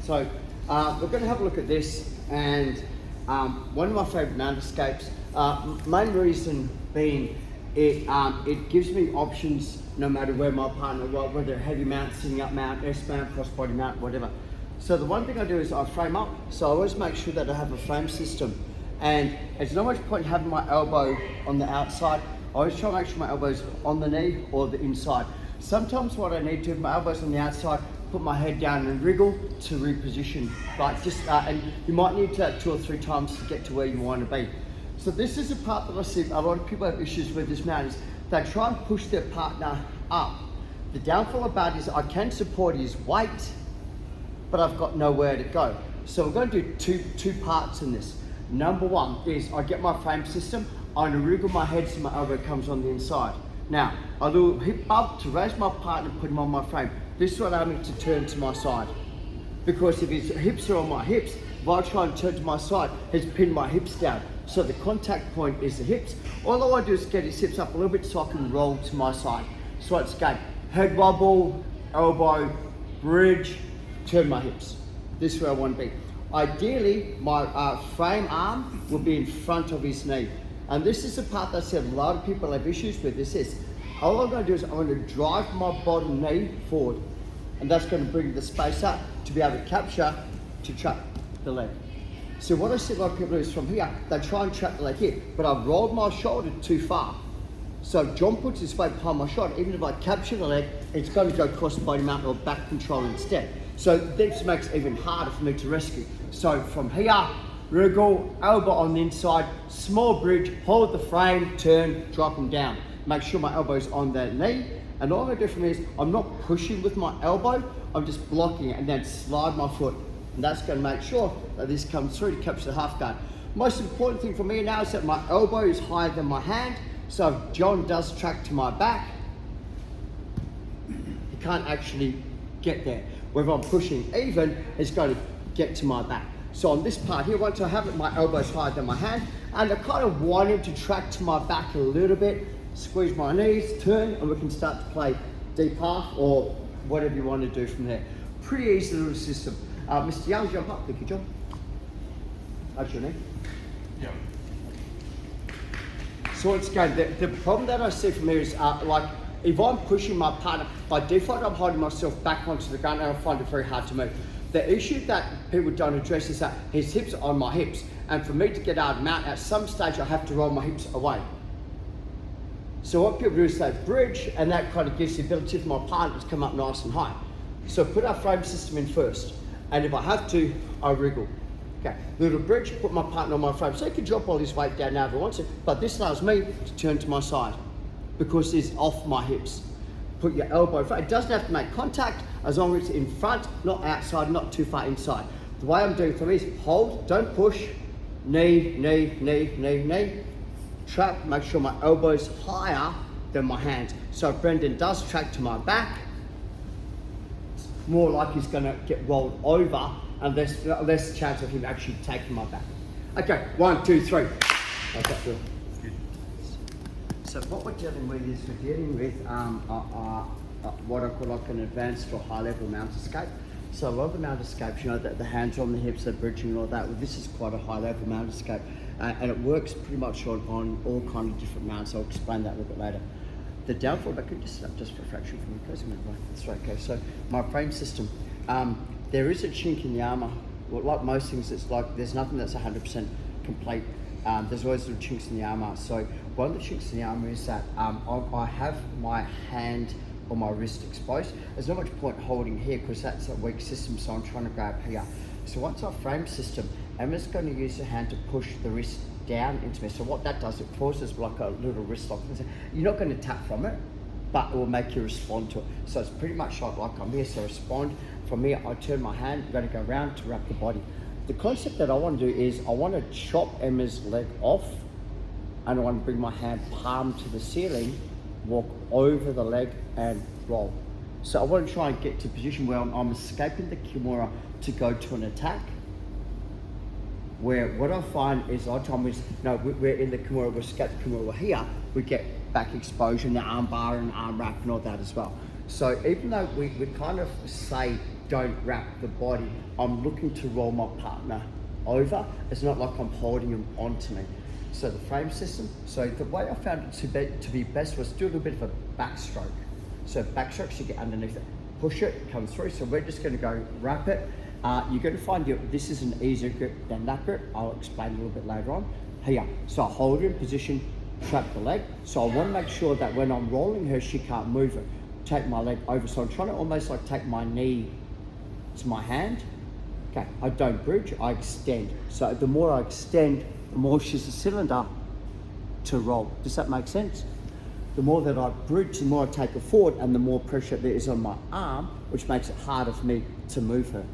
So we're going to have a look at this, and one of my favourite mount escapes. Main reason being it gives me options no matter where my partner, whether heavy mount, sitting up mount, S mount, crossbody mount, whatever. So the one thing I do is I frame up. So I always make sure that I have a frame system, and it's not much point having my elbow on the outside. I always try to make sure my elbow's on the knee or the inside. Sometimes what I need to, if my elbow's on the outside, put my head down and wriggle to reposition. Right, and you might need to 2 or 3 times to get to where you want to be. So this is a part that I see a lot of people have issues with this mount, is they try and push their partner up. The downfall about it is I can support his weight, but I've got nowhere to go. So we're going to do two parts in this. Number one is I get my frame system, I'm going to wriggle my head so my elbow comes on the inside. Now, I do a hip up to raise my partner, put him on my frame. This is what I need to turn to my side. Because if his hips are on my hips, if I try and turn to my side, he's pinned my hips down. So the contact point is the hips. All I want to do is get his hips up a little bit so I can roll to my side. So it's going head wobble, elbow, bridge, turn my hips. This is where I want to be. Ideally, my frame arm will be in front of his knee. And this is the part that I said a lot of people have issues with. This is, all I'm going to do is I'm going to drive my bottom knee forward. And that's going to bring the space up to be able to capture, to trap the leg. So what I see a lot of people do is from here, they try and trap the leg here, but I've rolled my shoulder too far. So John puts his weight behind my shoulder. Even if I capture the leg, it's going to go cross body mount or back control instead. So this makes it even harder for me to rescue. So from here, wriggle, elbow on the inside, small bridge, hold the frame, turn, drop them down. Make sure my elbow's on the knee. And all I do from here is I'm not pushing with my elbow, I'm just blocking it and then slide my foot. And that's going to make sure that this comes through to capture the half guard. Most important thing for me now is that my elbow is higher than my hand. So if John does track to my back, he can't actually get there. Whether I'm pushing even, it's going to get to my back. So on this part here, once I have it, my elbow's higher than my hand, and I kind of want him to track to my back a little bit, squeeze my knees, turn, and we can start to play deep half or whatever you want to do from there. Pretty easy little system. Mr. Young, jump up. Thank you, John. How's your knee? Yeah. So once again, the problem that I see from here is like, if I'm pushing my partner, by default I'm holding myself back onto the ground and I find it very hard to move. The issue that people don't address is that his hips are on my hips, and for me to get out of mount, at some stage I have to roll my hips away. So what people do is they bridge, and that kind of gives the ability for my partner to come up nice and high. So put our frame system in first, and if I have to, I wriggle. Okay, little bridge, put my partner on my frame. So he can drop all his weight down now if he wants to, but this allows me to turn to my side because it's off my hips. Put your elbow in front. It doesn't have to make contact as long as it's in front, not outside, not too far inside. The way I'm doing for me is hold, don't push, knee, knee, knee, knee, knee. Trap, make sure my elbow's higher than my hands. So if Brendan does track to my back, it's more like he's gonna get rolled over and less chance of him actually taking my back. Okay, 1, 2, 3. How's that feel? So what we're dealing with is we're dealing with what I call like an advanced or high level mount escape. So a lot of the mount escapes, you know, the hands are on the hips, they're bridging and all that. Well, this is quite a high level mount escape. And it works pretty much on all kind of different mounts. I'll explain that a little bit later. The downfall, but could you sit up just for a fraction for me, please? Right, that's right, okay. So my frame system, there is a chink in the armour. Well, like most things, it's like there's nothing that's 100% complete. There's always little chinks in the armour. So one of the chinks in the armour is that I have my hand or my wrist exposed. There's not much point holding here because that's a weak system, so I'm trying to grab here. So once I frame system, I'm just going to use the hand to push the wrist down into me. So what that does, it causes like a little wrist lock. You're not going to tap from it, but it will make you respond to it. So it's pretty much like I'm here, so respond. From here, I turn my hand, I'm going to go around to wrap the body. The concept that I want to do is I want to chop Emma's leg off, and I want to bring my hand palm to the ceiling, walk over the leg and roll. So I want to try and get to a position where I'm escaping the Kimura to go to an attack. Where what I find is a lot of times, we're in the Kimura, we escape the Kimura, we're here, we get back exposure and the arm bar and arm wrap and all that as well. So even though we kind of say don't wrap the body. I'm looking to roll my partner over. It's not like I'm holding him onto me. So the frame system, so the way I found it to be best was do a little bit of a backstroke. So backstroke, so you get underneath it, push it, come through. So we're just gonna go wrap it. You're gonna find this is an easier grip than that grip. I'll explain a little bit later on. Here, so I hold her in position, trap the leg. So I wanna make sure that when I'm rolling her, she can't move it. Take my leg over. So I'm trying to almost like take my knee to my hand. Okay, I don't bridge, I extend. So the more I extend, the more she's a cylinder to roll. Does that make sense? The more that I bridge, the more I take her forward, and the more pressure there is on my arm, which makes it harder for me to move her.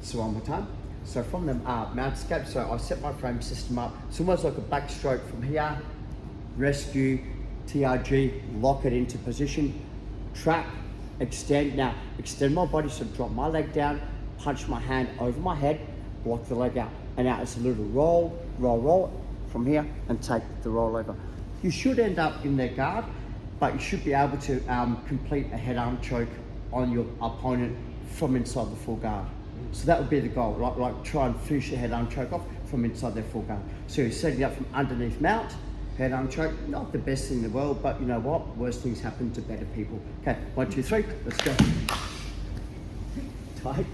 So one more time. So from the mount escape, so I set my frame system up. It's almost like a backstroke from here, rescue, TRG, lock it into position, trap, extend. Now, extend my body, so drop my leg down, punch my hand over my head, block the leg out. And now it's a little roll, roll, roll from here and take the roll over. You should end up in their guard, but you should be able to complete a head arm choke on your opponent from inside the full guard. So that would be the goal, like try and finish the head arm choke off from inside their full guard. So you're setting up from underneath mount, head arm choke, not the best thing in the world, but you know what? Worse things happen to better people. Okay, 1, 2, 3, let's go. Tight.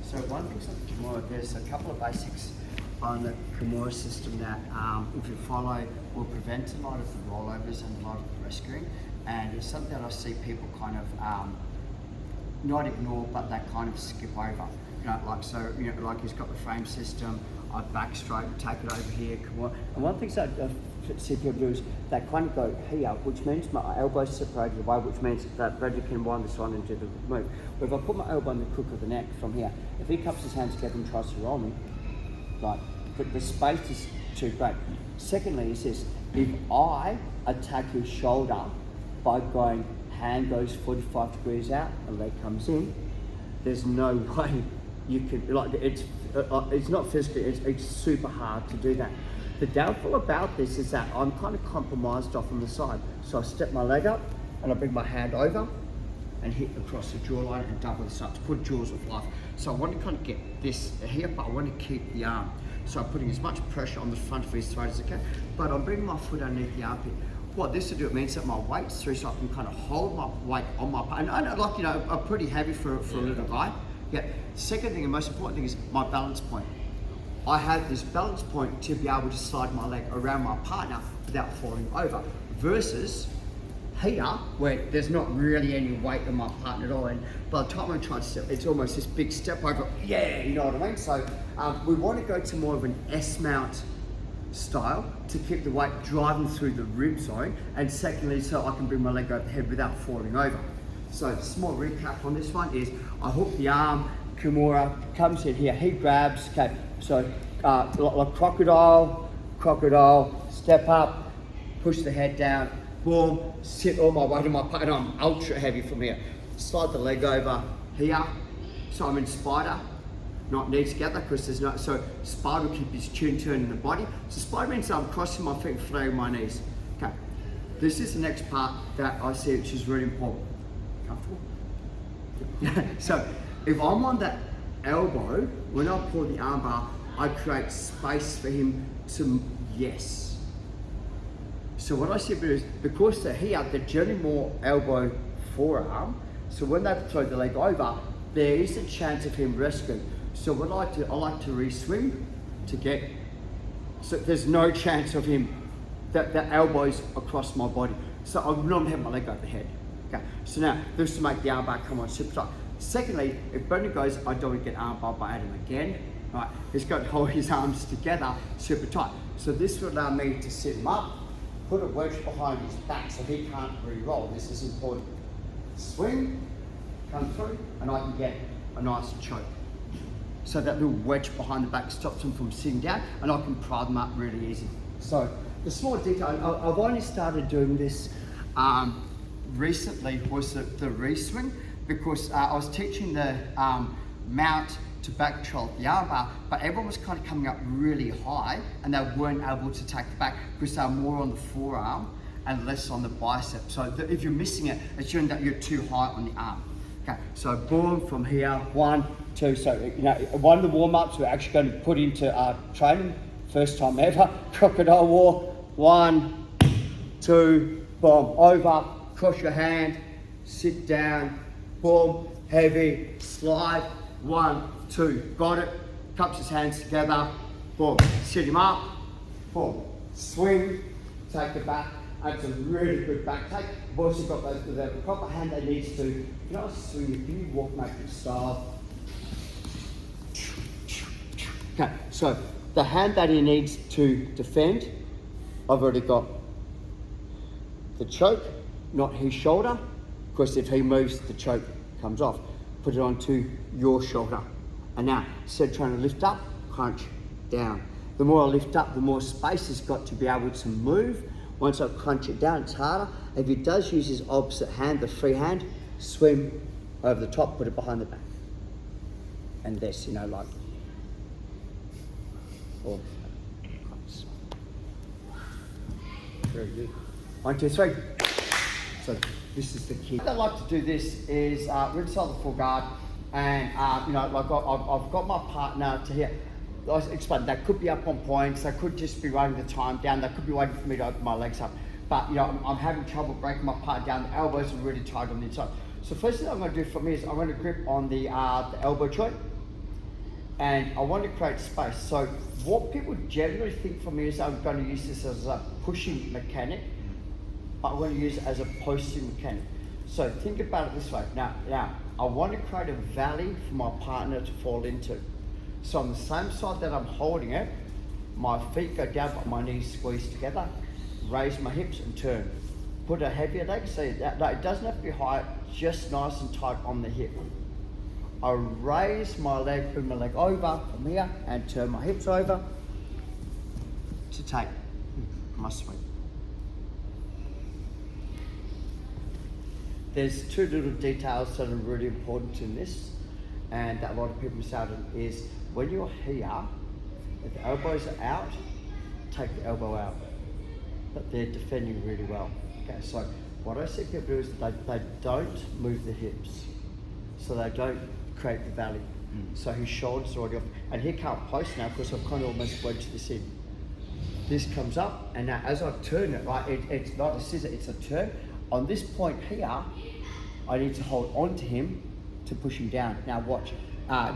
So one thing on Kimura, there's a couple of basics on the Kimura system that if you follow will prevent a lot of the rollovers and a lot of the rescuing. And it's something that I see people kind of not ignore, but they kind of skip over. You know, like so, you know, like he's got the frame system, I backstroke, take it over here, Kimura. And one thing that I see people do is they kind of go here, which means my elbow's separated away, which means that Bradley can wind this on and do the move. But if I put my elbow in the crook of the neck from here, if he cups his hands together and tries to roll me, like, the space is too great. Secondly, is this, if I attack his shoulder by going, hand goes 45 degrees out, and leg comes in, there's no way you can, like, it's not physically, it's super hard to do that. The downfall about this is that I'm kind of compromised off on the side. So I step my leg up and I bring my hand over and hit across the jawline and double this up to put jaws of life. So I want to kind of get this here, but I want to keep the arm. So I'm putting as much pressure on the front of his throat as I can, but I'm bringing my foot underneath the armpit. What this will do, it means that my weight's through, so I can kind of hold my weight on my part. And I know, like, you know, I'm pretty heavy for a little guy. Yeah. Second thing, and most important thing, is my balance point. I have this balance point to be able to slide my leg around my partner without falling over, versus here, where there's not really any weight on my partner at all, and by the time I'm trying to step, it's almost this big step over, yeah, you know what I mean? So we want to go to more of an S-mount style to keep the weight driving through the rib zone, and secondly, so I can bring my leg over the head without falling over. So a small recap on this one is, I hook the arm, Kimura comes in here, he grabs, okay, so like crocodile, step up, push the head down, boom, sit all my weight on my partner, I'm ultra heavy from here. Slide the leg over here, so I'm in spider, not knees together, because there's no, so spider will keep his chin turned in the body. So spider means I'm crossing my feet and flaring my knees. Okay, this is the next part that I see, which is really important. Comfortable? So if I'm on that elbow, when I pull the arm bar, I create space for him to, yes. So what I see is, because they're here, they're generally more elbow forearm, so when they throw the leg over, there is a chance of him rescuing. So what I do, I like to re-swing to get, so there's no chance of him, that the elbows across my body. So I normally have my leg over the head. Okay, so now, this to make the arm bar come on super tight. Secondly, if Brendan goes, I don't want to get arm bar by Adam again, right? He's got to hold his arms together super tight. So this will allow me to sit him up, put a wedge behind his back so he can't re-roll. This is important. Swing, come through, and I can get a nice choke. So that little wedge behind the back stops him from sitting down, and I can pry them up really easy. So the small detail, I've only started doing this recently, was the re-swing, because I was teaching the mount to back troll the arm bar, but everyone was kind of coming up really high and they weren't able to take the back because they were more on the forearm and less on the bicep. So if you're missing it, it's showing that you're too high on the arm. Okay, so boom, from here, 1, 2, so one of the warm-ups we're actually going to put into our training, first time ever, crocodile walk, 1, 2, boom, over, cross your hand, sit down, boom, heavy, slide, 1, 2, got it, cups his hands together, boom, sit him up, boom, swing, take it back, and it's a really good back take. I've also got those with the proper hand that needs to, swing your big walk making style. Okay, so the hand that he needs to defend, I've already got the choke, not his shoulder, because if he moves, the choke comes off. Put it onto your shoulder. And now, instead of trying to lift up, crunch down. The more I lift up, the more space he's got to be able to move. Once I crunch it down, it's harder. If he does use his opposite hand, the free hand, swim over the top, put it behind the back. And this, like, or, very good. 1, 2, 3. So this is the key. What I like to do this is inside the full guard, and like I've got my partner to here. I explained they could be up on points, they could just be running the time down, they could be waiting for me to open my legs up. But I'm having trouble breaking my partner down. The elbows are really tight on the inside. So first thing I'm going to do for me is I'm going to grip on the elbow joint, and I want to create space. So what people generally think for me is I'm going to use this as a pushing mechanic, but I'm going to use it as a posting mechanic. So think about it this way. Now I want to create a valley for my partner to fall into. So on the same side that I'm holding it, my feet go down but my knees squeeze together, raise my hips and turn. Put a heavier leg, so that it doesn't have to be high, just nice and tight on the hip. I raise my leg, bring my leg over from here and turn my hips over to take my swing. There's 2 little details that are really important in this, and that a lot of people miss out on is when you're here, if the elbows are out, take the elbow out. But they're defending really well. Okay, so what I see people do is they don't move the hips, so they don't create the valley. So his shoulders are already off, and he can't post now because I've kind of almost wedged this in. This comes up, and now as I turn it, right, it's not a scissor, it's a turn. On this point here, I need to hold on to him to push him down. Now watch,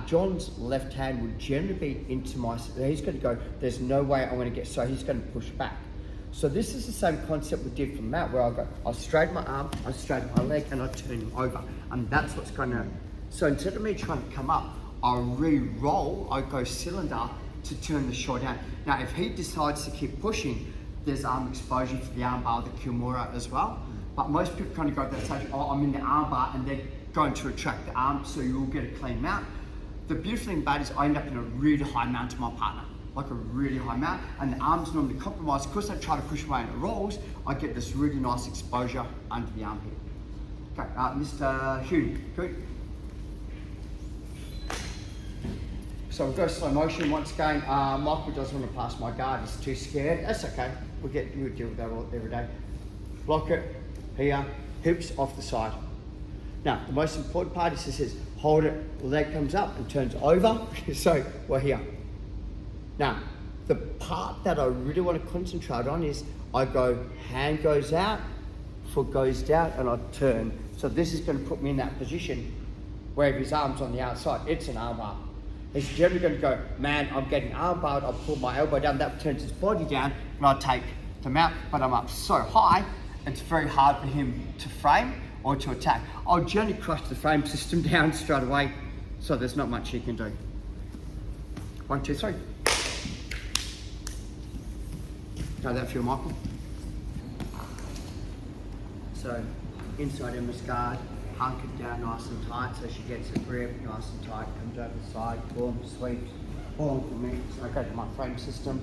John's left hand would generally be into my, he's going to go, there's no way I'm going to get, so he's going to push back. So this is the same concept we did from Matt, where I straighten my arm, I straighten my leg, and I turn him over. And that's what's going to, so instead of me trying to come up, I re-roll, I go cylinder to turn the shot down. Now if he decides to keep pushing, there's arm exposure for the arm bar, the Kimura as well. But most people kind of go to that stage, oh, I'm in the arm bar, and they're going to retract the arm, so you'll get a clean mount. The beautiful thing about it is I end up in a really high mount to my partner, like a really high mount, and the arm's normally compromised. Because I try to push away and it rolls, I get this really nice exposure under the armpit. Okay, Mr. Hugh, good. So we'll go slow motion once again. Michael doesn't want to pass my guard, he's too scared. That's okay, you would deal with that every day. Block it, here, hips off the side. Now, the most important part is this: hold it, leg comes up and turns over. So we're here. Now, the part that I really want to concentrate on is I go, hand goes out, foot goes down, and I turn. So this is going to put me in that position where if his arm's on the outside, it's an arm bar. He's generally going to go, man, I'm getting arm barred, I'll pull my elbow down, that turns his body down, and I take the mount, but I'm up so high, it's very hard for him to frame or to attack. I'll generally crush the frame system down straight away, so there's not much he can do. 1, 2, 3. How that feel, Michael? So, inside Emma's guard, hunkered down nice and tight, so she gets a grip, nice and tight, comes over the side, boom, sweeps, boom for me. So I go to my frame system,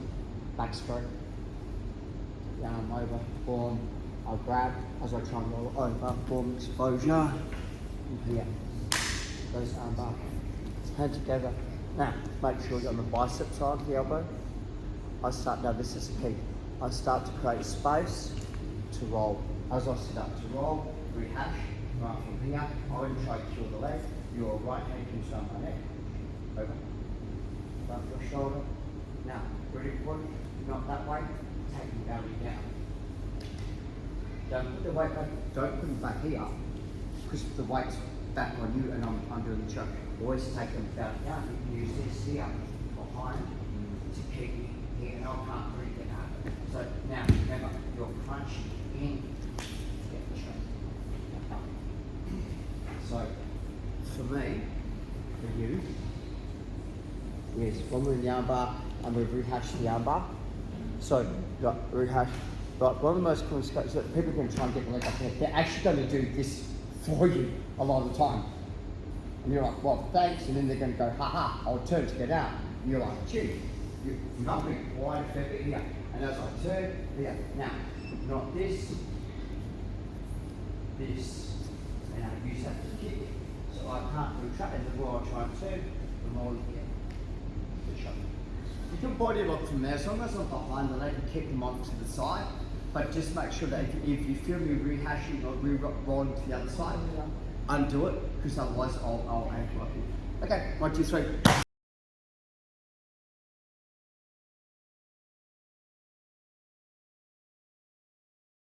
back stroke, the arm over, boom, I'll grab as I try and roll over, boom, exposure, and here, goes arm bar, hand together. Now, make sure you're on the bicep side of the elbow. Now this is the key, I start to create space, to roll. As I set up to roll, rehash, right from here. I wouldn't try to kill the leg. Your right hand comes down my neck. Over. Above your shoulder. Now, really important, not that way. Take them down. Don't put the weight back, don't put them back here, because the weight's back on you and I'm doing the choke. Always take them down. You can use this here behind to keep me here, and I can't breathe it out. So now remember, you're crunching in to get the choke. So for me, for you, yes, when we're in the armbar and we've rehashed the armbar. So rehash. But one of the most common mistakes that people are going to try and get the leg up there, they're actually going to do this for you a lot of the time. And you're like, well, thanks, and then they're going to go, ha, I'll turn to get out. And you're like, gee, you're not being quite a fair bit here. And as I turn, here. Now, not this, and I use that to kick. So I can't retract, and the more I try and turn, the more you get the shot. You can body lock from there, as long as I'm behind the leg and keep them off to the side. But just make sure that if you feel me rehashing or re-rolling to the other side, undo it, because otherwise I'll ankle up here. Okay, 1, 2, 3.